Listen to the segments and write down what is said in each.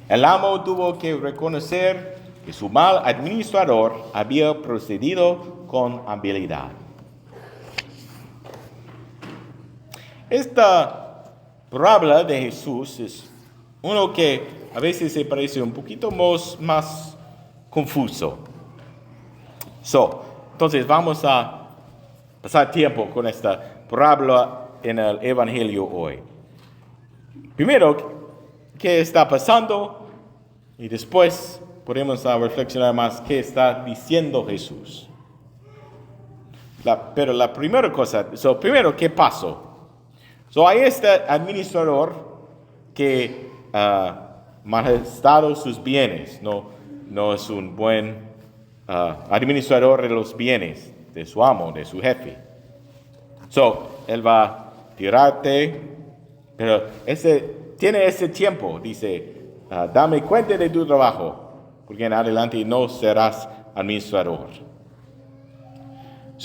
El amo tuvo que reconocer que su mal administrador había procedido con habilidad. Esta parábola de Jesús es uno que a veces se parece un poquito más confuso. Entonces vamos a pasar tiempo con esta parábola en el Evangelio hoy. Primero, ¿qué está pasando? Y después podemos reflexionar más qué está diciendo Jesús. Pero la primera cosa, primero, ¿qué pasó? Hay este administrador que malgastado sus bienes, no es un buen administrador de los bienes de su amo, de su jefe. Él va a tirarte, pero tiene ese tiempo, dice, dame cuenta de tu trabajo, porque en adelante no serás administrador.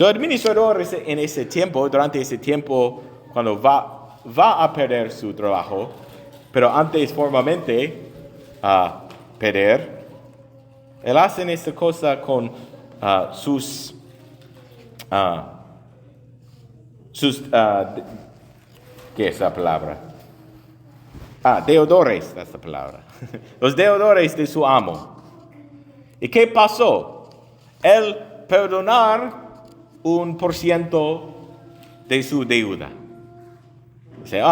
Administrador en ese tiempo, durante ese tiempo, cuando va a perder su trabajo, pero antes formalmente perder, él hace esta cosa con sus ¿qué es la palabra? Deudores, es la palabra. Los deudores de su amo. ¿Y qué pasó? Él perdonar 1% de su deuda. Dice,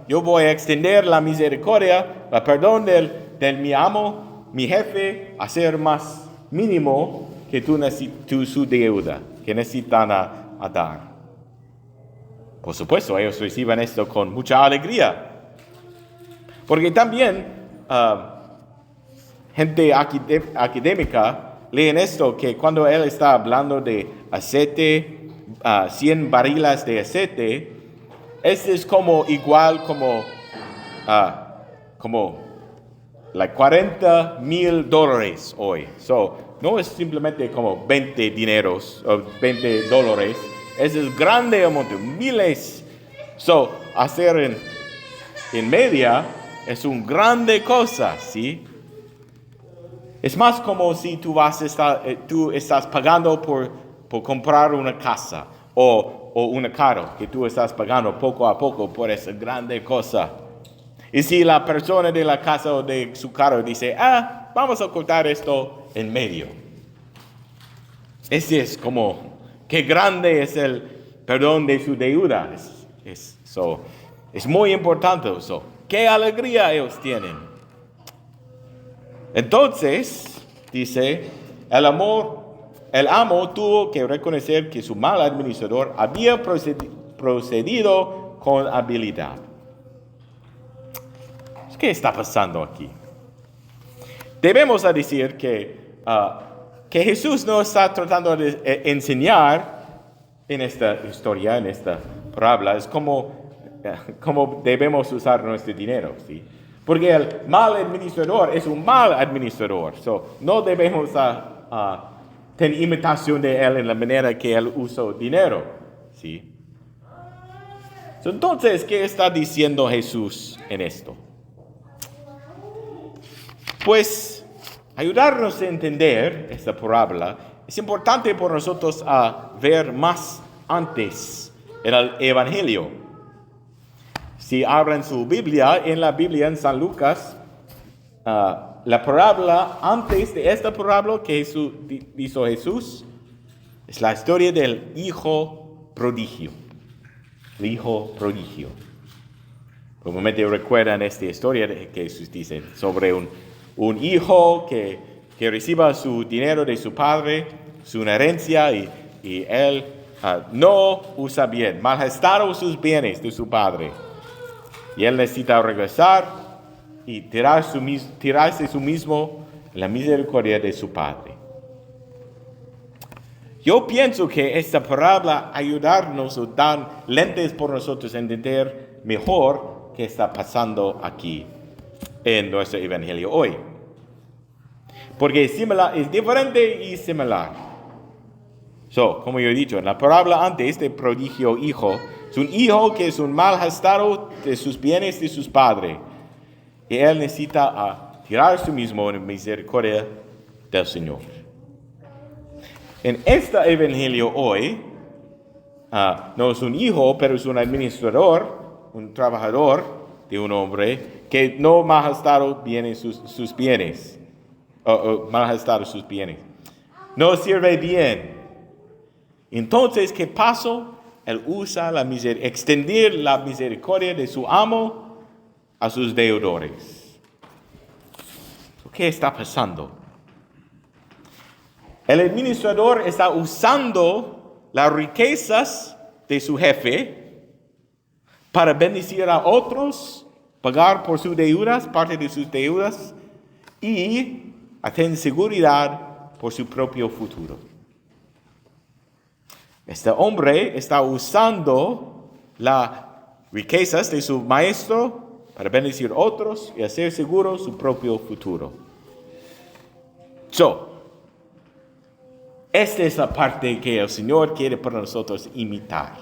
yo voy a extender la misericordia, el perdón del mi amo, mi jefe, a ser más mínimo que su deuda, que necesitan a dar. Por supuesto, ellos reciben esto con mucha alegría. Porque también gente académica leen esto, que cuando él está hablando de aceite, 100 barriles de aceite, este es igual como $40,000 hoy. No es simplemente como 20 dineros o 20 dólares. Ese es grande monto, miles. Hacer en media es una grande cosa, ¿sí? Es más como si tú estás pagando por comprar una casa o un carro, que tú estás pagando poco a poco por esa grande cosa. Y si la persona de la casa o de su carro dice, vamos a cortar esto en medio. Ese es qué grande es el perdón de su deuda. Es muy importante eso. Qué alegría ellos tienen. Entonces, dice, el amo tuvo que reconocer que su mal administrador había procedido con habilidad. ¿Qué está pasando aquí? Debemos decir que Jesús no está tratando de enseñar en esta historia, en esta parábola, es como debemos usar nuestro dinero, ¿sí? Porque el mal administrador es un mal administrador. No debemos tener imitación de él en la manera que él usa dinero, ¿sí? Entonces, ¿qué está diciendo Jesús en esto? Pues, ayudarnos a entender esta parábola, es importante por nosotros ver más antes en el Evangelio. Si abren su Biblia, en la Biblia en San Lucas, la parábola antes de esta parábola que hizo Jesús, es la historia del hijo prodigio. El hijo prodigio. Probablemente recuerdan esta historia que Jesús dice sobre un hijo que reciba su dinero de su padre, su herencia, y él no usa bien, malgastaron sus bienes de su padre. Y él necesita regresar y tirarse su mismo en la misericordia de su padre. Yo pienso que esta parábola ayudarnos o dar lentes por nosotros a entender mejor qué está pasando aquí en nuestro evangelio hoy. Porque es diferente y similar. Como yo he dicho, en la parábola antes, este prodigio hijo es un hijo que es un malgastado de sus bienes de sus padres. Y él necesita tirar a sí mismo en misericordia del Señor. En este evangelio hoy, no es un hijo, pero es un administrador, un trabajador de un hombre que no malgastado sus bienes, malgastado sus bienes. No sirve bien. Entonces, ¿qué pasó? Él usa extender la misericordia de su amo a sus deudores. ¿Qué está pasando? El administrador está usando las riquezas de su jefe para bendecir a otros, pagar por sus deudas, parte de sus deudas, y tener seguridad por su propio futuro. Este hombre está usando las riquezas de su maestro para bendecir a otros y hacer seguro su propio futuro. Esta es la parte que el Señor quiere para nosotros imitar.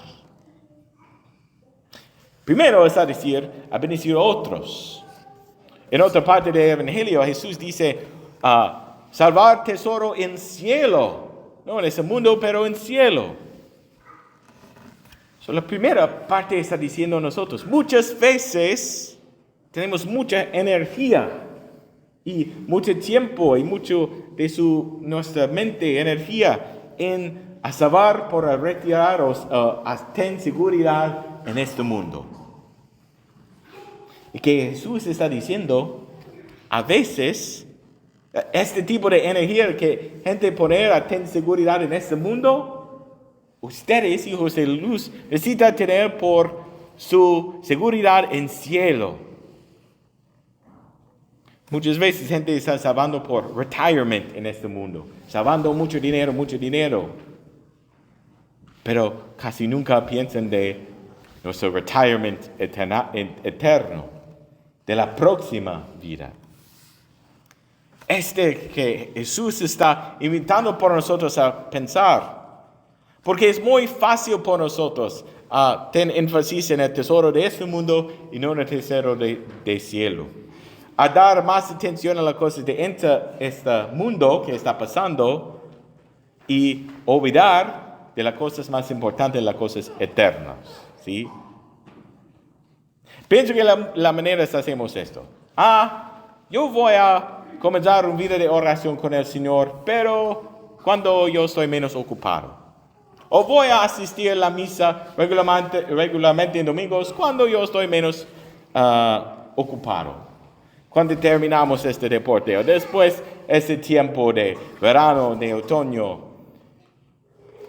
Primero es a decir, a bendecir a otros. En otra parte del Evangelio, Jesús dice, salvar tesoro en cielo. No en ese mundo, pero en cielo. La primera parte está diciendo a nosotros, muchas veces tenemos mucha energía y mucho tiempo y mucho de nuestra mente, energía en salvar por retirar o tener seguridad en este mundo. Y que Jesús está diciendo, a veces, este tipo de energía que gente poner a tener seguridad en este mundo, ustedes, hijos de luz, necesitan tener por su seguridad en cielo. Muchas veces gente está salvando por retirement en este mundo, salvando mucho dinero. Pero casi nunca piensan de nuestro retirement eterno, de la próxima vida. Que Jesús está invitando por nosotros a pensar. Porque es muy fácil por nosotros tener énfasis en el tesoro de este mundo y no en el tesoro del cielo. A dar más atención a las cosas de este mundo que está pasando y olvidar de las cosas más importantes, las cosas eternas. ¿Sí? Pienso que la manera que hacemos esto. Yo voy a comenzar una vida de oración con el Señor, pero cuando yo estoy menos ocupado. O voy a asistir a la misa regularmente en domingos cuando yo estoy menos ocupado. Cuando terminamos este deporte o después este tiempo de verano, de otoño.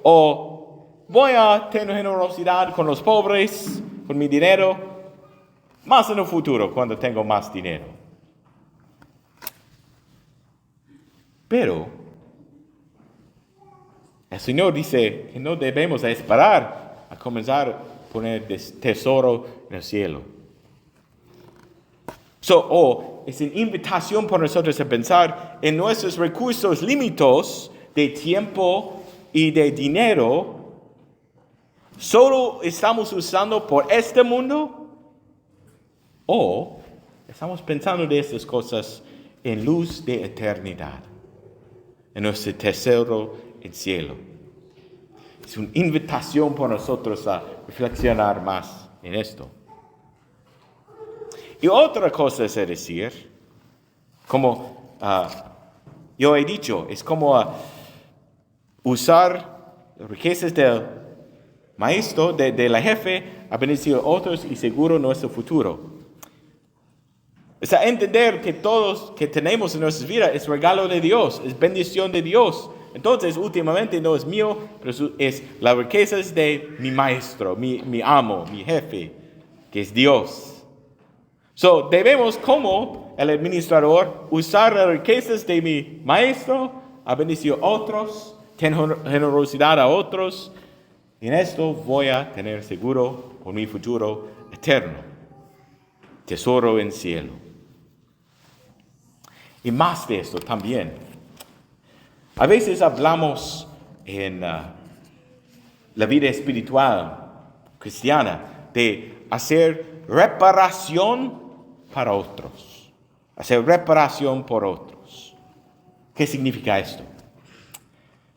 O voy a tener generosidad con los pobres, con mi dinero, más en el futuro cuando tengo más dinero. Pero el Señor dice que no debemos esperar a comenzar a poner tesoro en el cielo. Es una invitación para nosotros a pensar en nuestros recursos limitados de tiempo y de dinero. ¿Solo estamos usando por este mundo? ¿O estamos pensando de estas cosas en luz de eternidad? En nuestro tesoro en cielo. Es una invitación para nosotros a reflexionar más en esto. Y otra cosa es decir, como yo he dicho, es como usar riquezas del maestro, de la jefe, a bendecir a otros y seguro nuestro futuro. Es a entender que todos que tenemos en nuestras vidas es regalo de Dios, es bendición de Dios. Entonces, últimamente no es mío, pero es las riquezas de mi maestro, mi amo, mi jefe, que es Dios. Debemos, como el administrador, usar las riquezas de mi maestro a bendecir a otros, tener generosidad a otros. Y en esto voy a tener seguro por mi futuro eterno, tesoro en cielo. Y más de esto también. A veces hablamos en la vida espiritual cristiana de hacer reparación para otros. hacer reparación por otros. ¿Qué significa esto?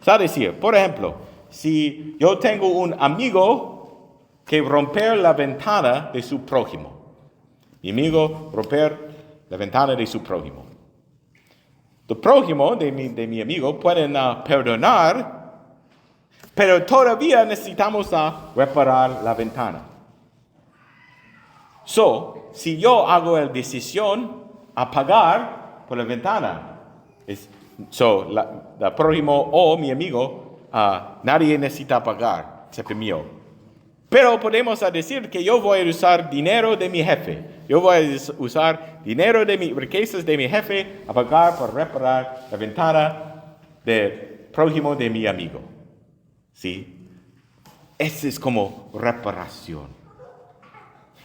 O sea, decir, por ejemplo, si yo tengo un amigo que romper la ventana de su prójimo. Mi amigo romper la ventana de su prójimo. El prójimo de mi amigo pueden perdonar, pero todavía necesitamos reparar la ventana. Si yo hago la decisión a pagar por la ventana, el prójimo o mi amigo, nadie necesita pagar, excepto mío. Pero podemos decir que yo voy a usar dinero de mi jefe. Yo voy a usar dinero de mis riquezas de mi jefe a pagar por reparar la ventana del prójimo de mi amigo. ¿Sí? Eso es como reparación.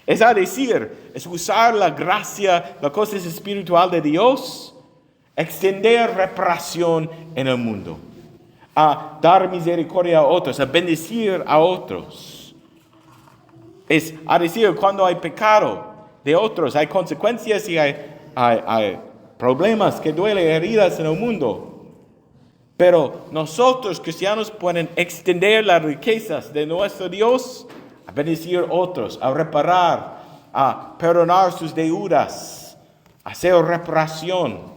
Es decir, es usar la gracia, las cosas espirituales de Dios, extender reparación en el mundo, a dar misericordia a otros, a bendecir a otros. Es decir, cuando hay pecado de otros, hay consecuencias y hay problemas que duelen, heridas en el mundo. Pero nosotros, cristianos, pueden extender las riquezas de nuestro Dios a bendecir a otros, a reparar, a perdonar sus deudas, a hacer reparación.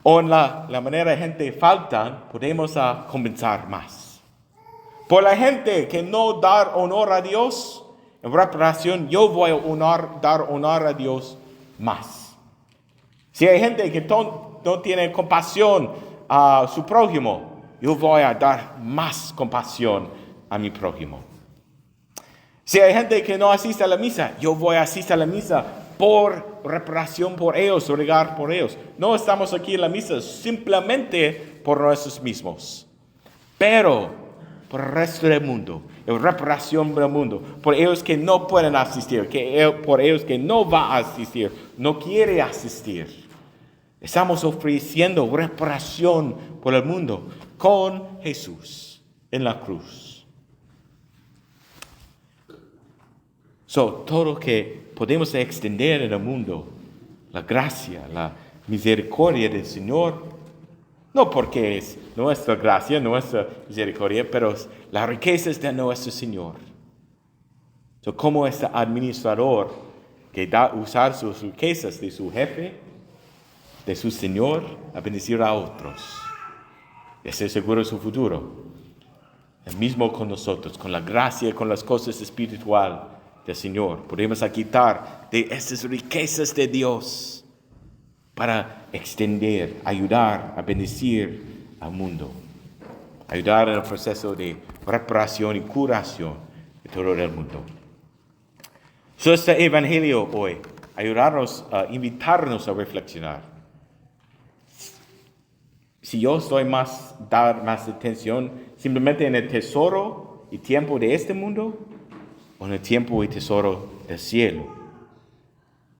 O en la manera de gente falta, podemos compensar más. Por la gente que no da honor a Dios, en reparación yo voy a dar honor a Dios más. Si hay gente que no tiene compasión a su prójimo, yo voy a dar más compasión a mi prójimo. Si hay gente que no asiste a la misa, yo voy a asistir a la misa por reparación por ellos, regar por ellos. No estamos aquí en la misa simplemente por nosotros mismos, pero por el resto del mundo, en reparación del mundo, por ellos que no pueden asistir, por ellos que no va a asistir, no quiere asistir. Estamos ofreciendo reparación por el mundo con Jesús en la cruz. Todo lo que podemos extender en el mundo, la gracia, la misericordia del Señor, no porque es nuestra gracia, nuestra misericordia, pero las riquezas de nuestro Señor. Como este administrador que da usar sus riquezas de su jefe, de su Señor, a bendecir a otros. Y ser seguro de su futuro. El mismo con nosotros, con la gracia, con las cosas espirituales del Señor. Podemos quitar de esas riquezas de Dios para extender, ayudar a bendecir al mundo. Ayudar en el proceso de reparación y curación de todo el mundo. Este evangelio hoy, ayudarnos, invitarnos a reflexionar. Si yo estoy dar más atención simplemente en el tesoro y tiempo de este mundo, o en el tiempo y tesoro del cielo.